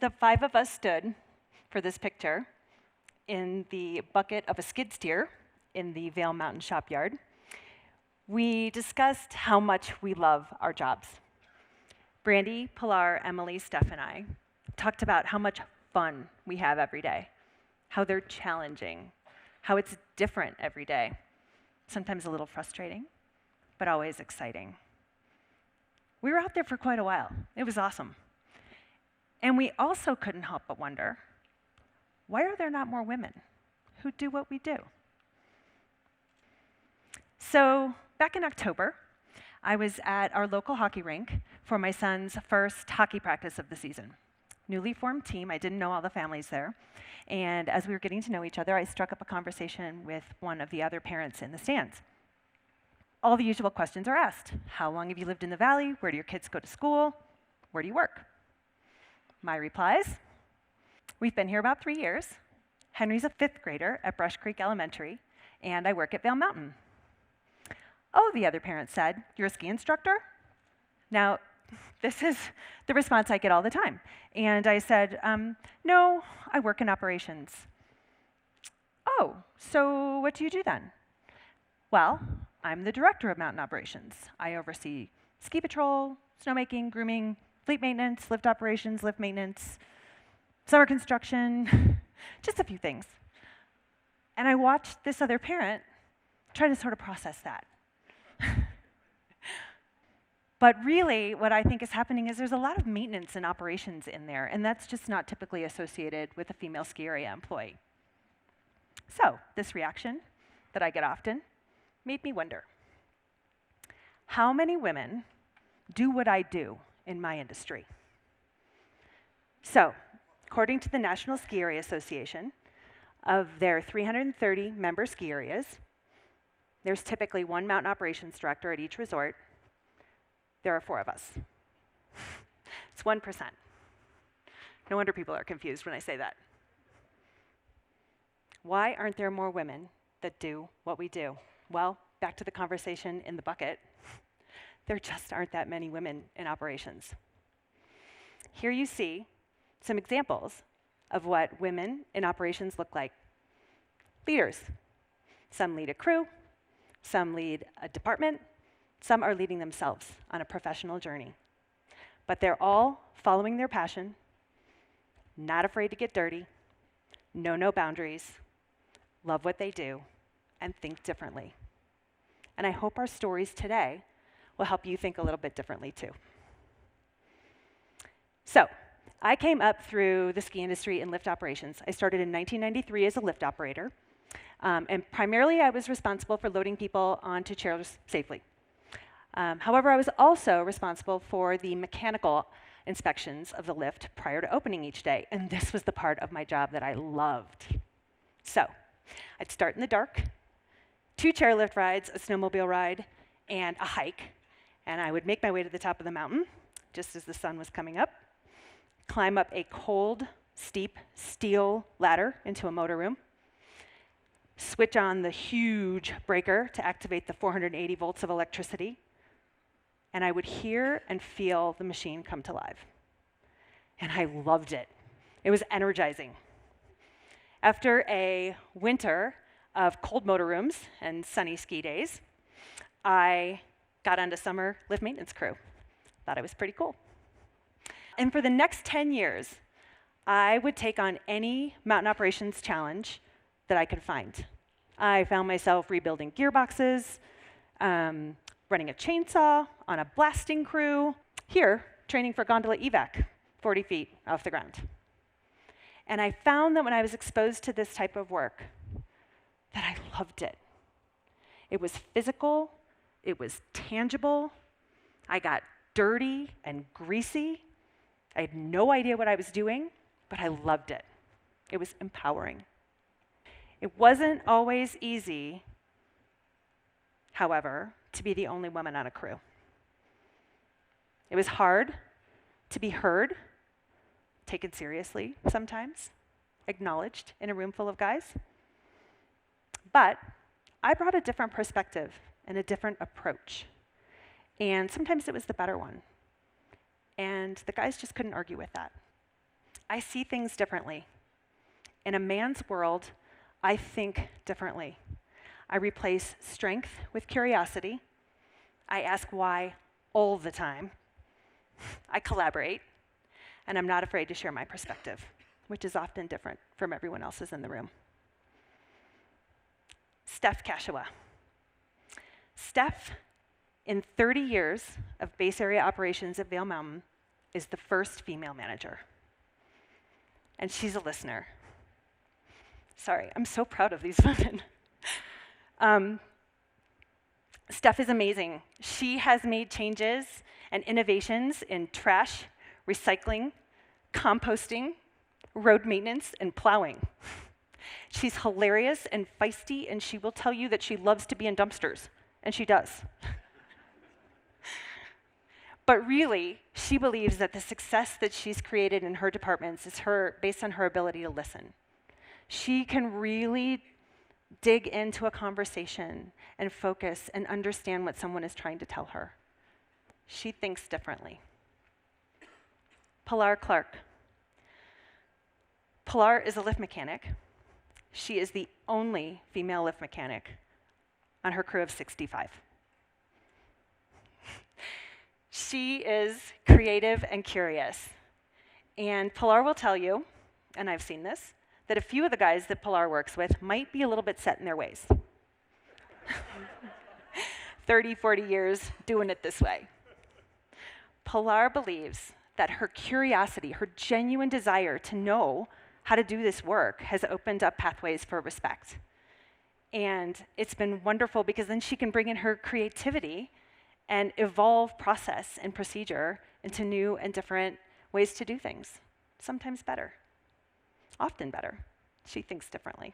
the 5 of us stood for this picture in the bucket of a skid steer in the Vail Mountain shop yard. We discussed how much we love our jobs. Brandy, Pilar, Emily, Steph, and I talked about how much fun we have every day, how they're challenging, how it's different every day, sometimes a little frustrating, but always exciting. We were out there for quite a while. It was awesome. And we also couldn't help but wonder, why are there not more women who do what we do? So back in October, I was at our local hockey rink for my son's first hockey practice of the season. Newly formed team, I didn't know all the families there. And as we were getting to know each other, I struck up a conversation with one of the other parents in the stands. All the usual questions are asked. How long have you lived in the valley? Where do your kids go to school? Where do you work? My replies, we've been here about 3 years. Henry's a 5th grader at Brush Creek Elementary, and I work at Vail Mountain. Oh, the other parent said, you're a ski instructor? Now, this is the response I get all the time. And I said, no, I work in operations. Oh, so what do you do then? Well, I'm the director of mountain operations. I oversee ski patrol, snowmaking, grooming, fleet maintenance, lift operations, lift maintenance, summer construction, just a few things. And I watched this other parent try to sort of process that. But really, what I think is happening is there's a lot of maintenance and operations in there, and that's just not typically associated with a female ski area employee. So this reaction that I get often made me wonder, how many women do what I do in my industry? So, according to the National Ski Area Association, of their 330 member ski areas, there's typically one mountain operations director at each resort. There are 4 of us. It's 1%. No wonder people are confused when I say that. Why aren't there more women that do what we do? Well, back to the conversation in the bucket. There just aren't that many women in operations. Here you see some examples of what women in operations look like. Leaders. Some lead a crew, some lead a department, some are leading themselves on a professional journey. But they're all following their passion, not afraid to get dirty, know no boundaries, love what they do, and think differently. And I hope our stories today will help you think a little bit differently too. So, I came up through the ski industry in lift operations. I started in 1993 as a lift operator, and primarily I was responsible for loading people onto chairs safely. However, I was also responsible for the mechanical inspections of the lift prior to opening each day, and this was the part of my job that I loved. So, I'd start in the dark, 2 chairlift rides, a snowmobile ride, and a hike, and I would make my way to the top of the mountain, just as the sun was coming up, climb up a cold, steep steel ladder into a motor room, switch on the huge breaker to activate the 480 volts of electricity, and I would hear and feel the machine come to life. And I loved it. It was energizing. After a winter of cold motor rooms and sunny ski days, I got onto summer lift maintenance crew. Thought it was pretty cool. And for the next 10 years, I would take on any mountain operations challenge that I could find. I found myself rebuilding gearboxes, running a chainsaw on a blasting crew, here, training for gondola evac, 40 feet off the ground. And I found that when I was exposed to this type of work, that I loved it. It was physical, it was tangible, I got dirty and greasy. I had no idea what I was doing, but I loved it. It was empowering. It wasn't always easy, however, to be the only woman on a crew. It was hard to be heard, taken seriously sometimes, acknowledged in a room full of guys. But I brought a different perspective and a different approach. And sometimes it was the better one. And the guys just couldn't argue with that. I see things differently. In a man's world, I think differently. I replace strength with curiosity. I ask why all the time. I collaborate, and I'm not afraid to share my perspective, which is often different from everyone else's in the room. Steph Kashiwa. Steph, in 30 years of base area operations at Vail Mountain, is the first female manager. And she's a listener. Sorry, I'm so proud of these women. Steph is amazing. She has made changes and innovations in trash, recycling, composting, road maintenance, and plowing. She's hilarious and feisty, and she will tell you that she loves to be in dumpsters, and she does. But really, she believes that the success that she's created in her departments is based on her ability to listen. She can really dig into a conversation and focus and understand what someone is trying to tell her. She thinks differently. Pilar Clark. Pilar is a lift mechanic. She is the only female lift mechanic on her crew of 65. She is creative and curious. And Pilar will tell you, and I've seen this, that a few of the guys that Pilar works with might be a little bit set in their ways. 30, 40 years doing it this way. Pilar believes that her curiosity, her genuine desire to know how to do this work has opened up pathways for respect. And it's been wonderful because then she can bring in her creativity and evolve process and procedure into new and different ways to do things, sometimes better. Often better. She thinks differently.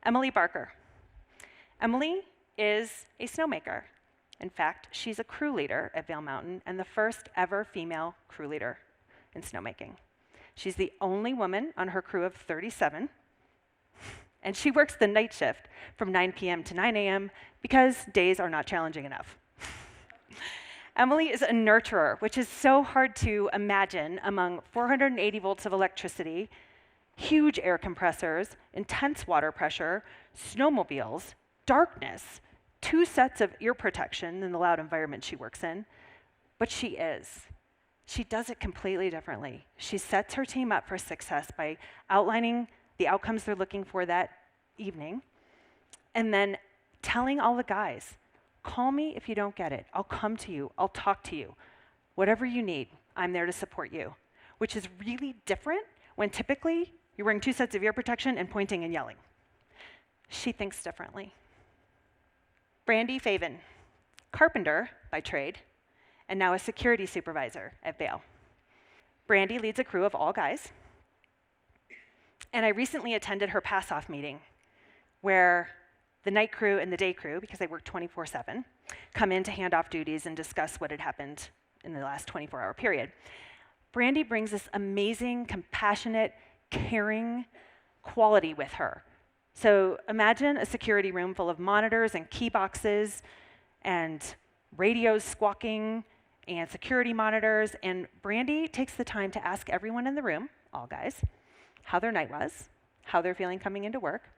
Emily Barker. Emily is a snowmaker. In fact, she's a crew leader at Vail Mountain and the first ever female crew leader in snowmaking. She's the only woman on her crew of 37, and she works the night shift from 9 p.m. to 9 a.m. because days are not challenging enough. Emily is a nurturer, which is so hard to imagine among 480 volts of electricity, huge air compressors, intense water pressure, snowmobiles, darkness, 2 sets of ear protection in the loud environment she works in. But she is. She does it completely differently. She sets her team up for success by outlining the outcomes they're looking for that evening, and then telling all the guys, call me if you don't get it. I'll come to you. I'll talk to you. Whatever you need, I'm there to support you, which is really different when typically you're wearing 2 sets of ear protection and pointing and yelling. She thinks differently. Brandy Faven, carpenter by trade, and now a security supervisor at Vail. Brandy leads a crew of all guys, and I recently attended her pass-off meeting where the night crew and the day crew, because they work 24/7, come in to hand off duties and discuss what had happened in the last 24-hour period. Brandy brings this amazing, compassionate, caring quality with her. So imagine a security room full of monitors and key boxes and radios squawking and security monitors, and Brandy takes the time to ask everyone in the room, all guys, how their night was, how they're feeling coming into work.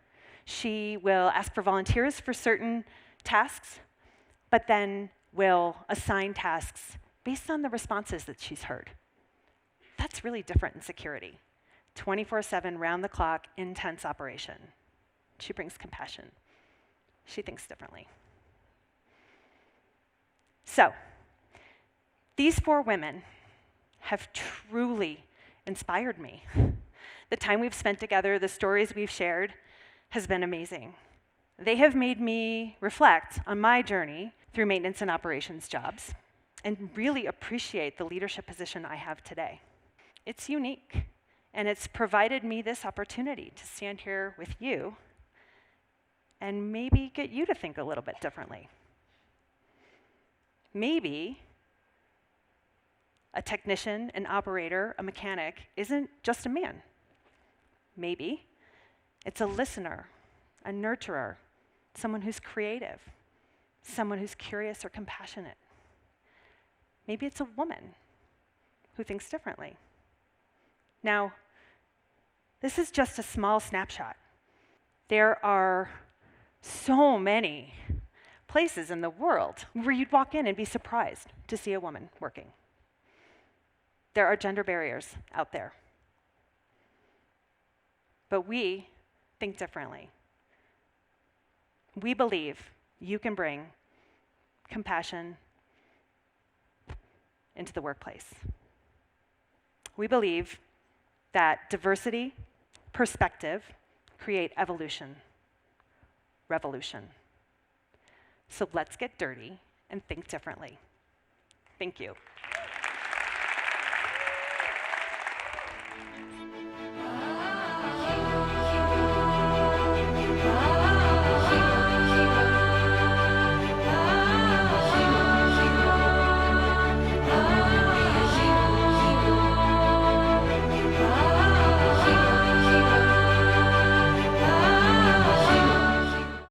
She will ask for volunteers for certain tasks, but then will assign tasks based on the responses that she's heard. That's really different in security. 24/7, round the clock, intense operation. She brings compassion. She thinks differently. So, these 4 women have truly inspired me. The time we've spent together, the stories we've shared, has been amazing. They have made me reflect on my journey through maintenance and operations jobs and really appreciate the leadership position I have today. It's unique, and it's provided me this opportunity to stand here with you and maybe get you to think a little bit differently. Maybe a technician, an operator, a mechanic isn't just a man. Maybe it's a listener, a nurturer, someone who's creative, someone who's curious or compassionate. Maybe it's a woman who thinks differently. Now, this is just a small snapshot. There are so many places in the world where you'd walk in and be surprised to see a woman working. There are gender barriers out there. But we think differently. We believe you can bring compassion into the workplace. We believe that diversity, perspective, create evolution, revolution. So let's get dirty and think differently. Thank you.